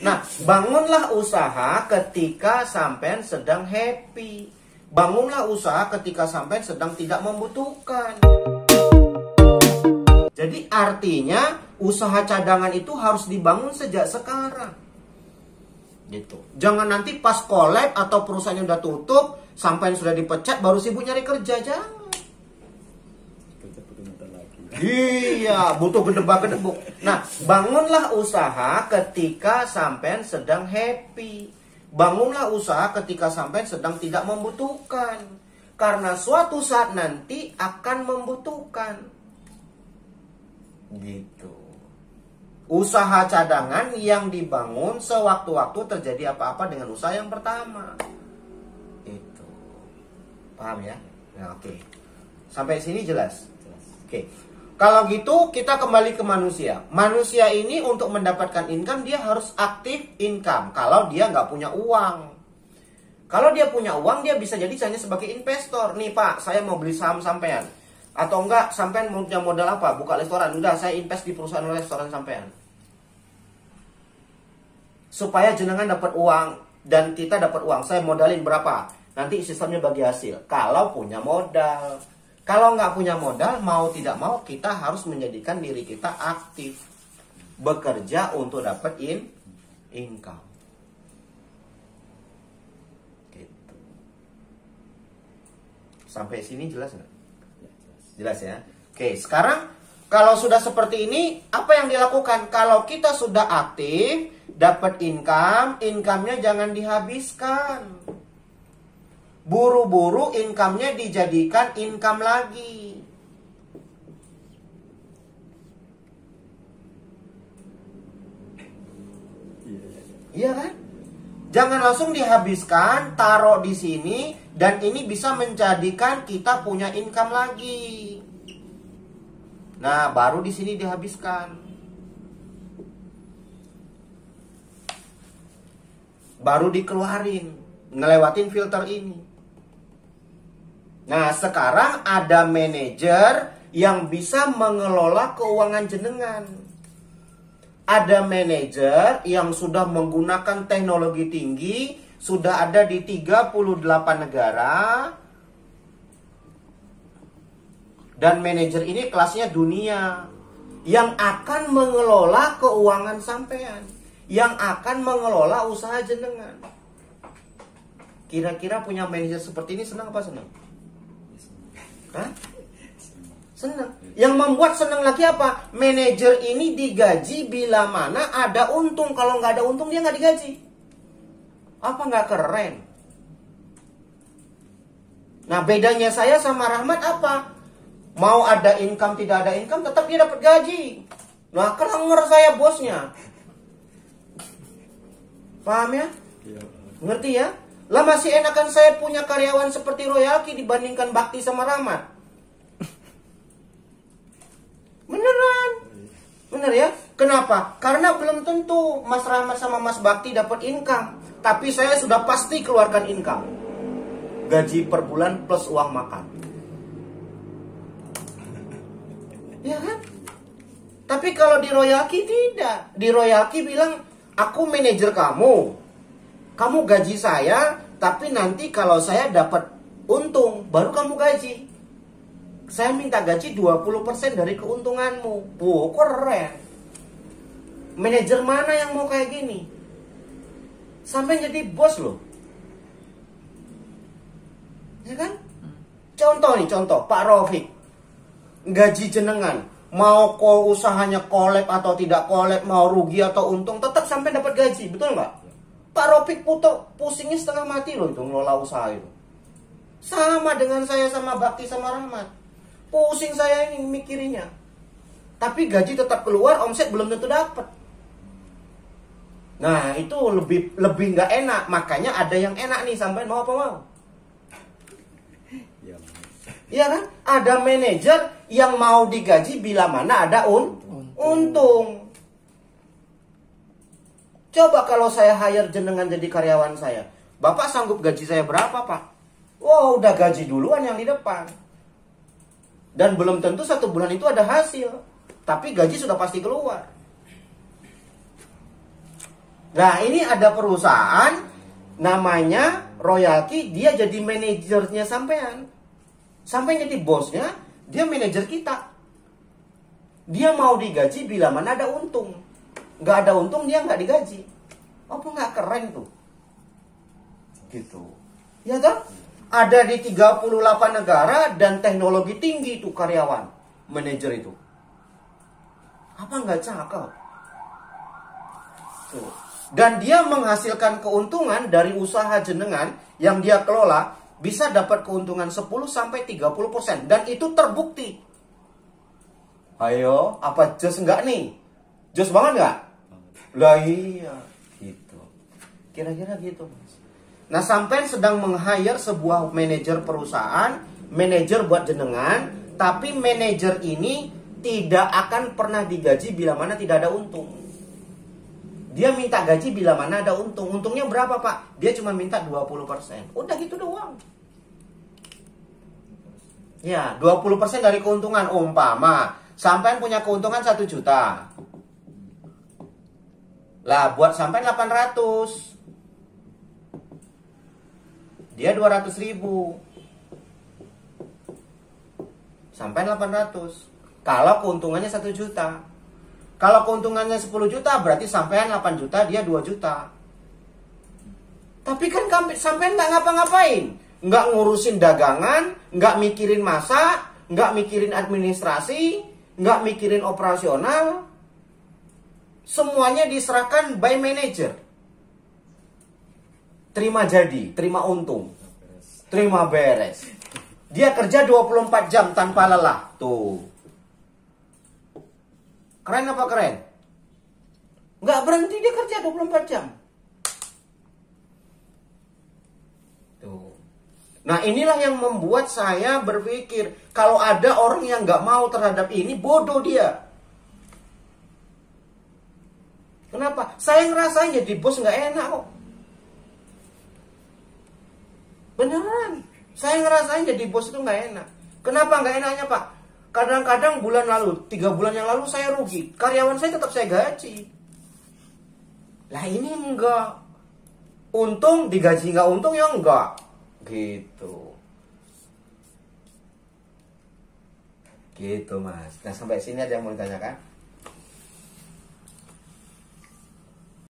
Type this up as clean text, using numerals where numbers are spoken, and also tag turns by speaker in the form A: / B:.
A: Nah, bangunlah usaha ketika sampean sedang happy. Bangunlah usaha ketika sampean sedang tidak membutuhkan. Jadi artinya usaha cadangan itu harus dibangun sejak sekarang. Gitu. Jangan nanti pas collab atau perusahaannya udah tutup, sampean sudah dipecat baru sibuk nyari kerja, jangan. Iya, butuh gedebak-gedebuk. Nah, bangunlah usaha ketika sampean sedang happy. Bangunlah usaha ketika sampean sedang tidak membutuhkan. Karena suatu saat nanti akan membutuhkan. Gitu. Usaha cadangan yang dibangun sewaktu-waktu terjadi apa-apa dengan usaha yang pertama. Itu. Paham ya? Nah, oke. Sampai sini jelas? Oke. Kalau gitu kita kembali ke manusia. Manusia ini untuk mendapatkan income dia harus aktif income. Kalau dia nggak punya uang. Kalau dia punya uang dia bisa jadi hanya sebagai investor. Nih Pak, saya mau beli saham sampean. Atau enggak, sampean mau punya modal apa? Buka restoran. Udah, saya invest di perusahaan restoran sampean. Supaya jenengan dapat uang dan kita dapat uang. Saya modalin berapa? Nanti sistemnya bagi hasil. Kalau punya modal. Kalau nggak punya modal, mau tidak mau kita harus menjadikan diri kita aktif. Bekerja untuk dapat income. Gitu. Sampai sini jelas nggak? Jelas ya. Oke, sekarang kalau sudah seperti ini, apa yang dilakukan? Kalau kita sudah aktif, dapat income, income-nya jangan dihabiskan. Buru-buru income-nya dijadikan income lagi. Iya kan? Jangan langsung dihabiskan, taruh di sini, dan ini bisa menjadikan kita punya income lagi. Nah, baru di sini dihabiskan. Baru dikeluarin, ngelewatin filter ini. Nah, sekarang ada manajer yang bisa mengelola keuangan jenengan. Ada manajer yang sudah menggunakan teknologi tinggi, sudah ada di 38 negara. Dan manajer ini kelasnya dunia. Yang akan mengelola keuangan sampean. Yang akan mengelola usaha jenengan. Kira-kira punya manajer seperti ini senang apa senang? Hah? Senang. Yang membuat senang lagi apa? Manajer ini digaji bila mana ada untung. Kalau nggak ada untung dia nggak digaji. Apa nggak keren? Nah, bedanya saya sama Rahmat apa? Mau ada income tidak ada income tetap dia dapat gaji. Nah, kelenger saya bosnya. Paham ya? Ngerti ya? Lah masih enakan saya punya karyawan seperti Royalki dibandingkan Bakti sama Rahmat. Beneran. Bener ya? Kenapa? Karena belum tentu Mas Rahmat sama Mas Bakti dapat income. Tapi saya sudah pasti keluarkan income. Gaji per bulan plus uang makan. Ya kan? Tapi kalau di Royalki tidak. Di Royalki bilang, aku manajer kamu. Kamu gaji saya, tapi nanti kalau saya dapat untung, baru kamu gaji. Saya minta gaji 20% dari keuntunganmu. Wow, keren. Manajer mana yang mau kayak gini? Sampai jadi bos loh. Ya kan? Contoh nih, contoh. Pak Rafiq. Gaji jenengan. Mau usahanya collab atau tidak collab, mau rugi atau untung, tetap sampai dapat gaji. Betul nggak? Pak Rafiq pusingnya setengah mati loh itu ngelola usaha itu. Sama dengan saya sama Bakti sama Rahmat. Pusing saya ini mikirinya. Tapi gaji tetap keluar, omset belum tentu dapat. Nah, itu lebih nggak enak. Makanya ada yang enak nih, sampai mau apa mau? Iya kan? Ada manajer yang mau digaji bila mana ada untung. Coba kalau saya hire jenengan jadi karyawan saya. Bapak sanggup gaji saya berapa, Pak? Wow, udah gaji duluan yang di depan. Dan belum tentu 1 bulan itu ada hasil. Tapi gaji sudah pasti keluar. Nah, ini ada perusahaan namanya Royalty, dia jadi manajernya sampean. Sampai jadi bosnya, dia manajer kita. Dia mau digaji bila mana ada untung. Nggak ada untung, dia nggak digaji. Apa nggak keren tuh? Gitu. Ya kan? Ada di 38 negara dan teknologi tinggi tuh karyawan. Manajer itu. Apa nggak cakep? Tuh. Dan dia menghasilkan keuntungan dari usaha jenengan yang dia kelola, bisa dapat keuntungan 10-30%. Dan itu terbukti. Ayo, apa jos enggak nih? Jos banget enggak? Lah iya, gitu. Kira-kira gitu, Mas. Nah, sampai sedang meng-hire sebuah manajer perusahaan, manajer buat jenengan, tapi manajer ini tidak akan pernah digaji bila mana tidak ada untung. Dia minta gaji bila mana ada untung. Untungnya berapa, Pak? Dia cuma minta 20%. Udah gitu doang. Ya, 20% dari keuntungan. Umpama sampean punya keuntungan 1 juta. Lah, buat sampean 800. Dia 200 ribu. Sampean 800. Kalau keuntungannya 1 juta. Kalau keuntungannya 10 juta, berarti sampean 8 juta, dia 2 juta. Tapi kan sampean nggak ngapa-ngapain. Nggak ngurusin dagangan, nggak mikirin masak, nggak mikirin administrasi, nggak mikirin operasional. Semuanya diserahkan by manager. Terima jadi, terima untung. Terima beres. Dia kerja 24 jam tanpa lelah. Tuh. Keren apa keren? Nggak berhenti dia kerja 24 jam. Tuh. Nah, inilah yang membuat saya berpikir, kalau ada orang yang nggak mau terhadap ini, bodoh dia. Kenapa? Saya ngerasain jadi bos nggak enak kok. Beneran. Saya ngerasain jadi bos itu nggak enak. Kenapa nggak enaknya, Pak? Kadang-kadang bulan lalu, 3 bulan yang lalu saya rugi. Karyawan saya tetap saya gaji. Lah ini enggak. Untung digaji, nggak untung ya enggak. Gitu. Gitu, Mas. Nah, sampai sini ada yang mau ditanyakan?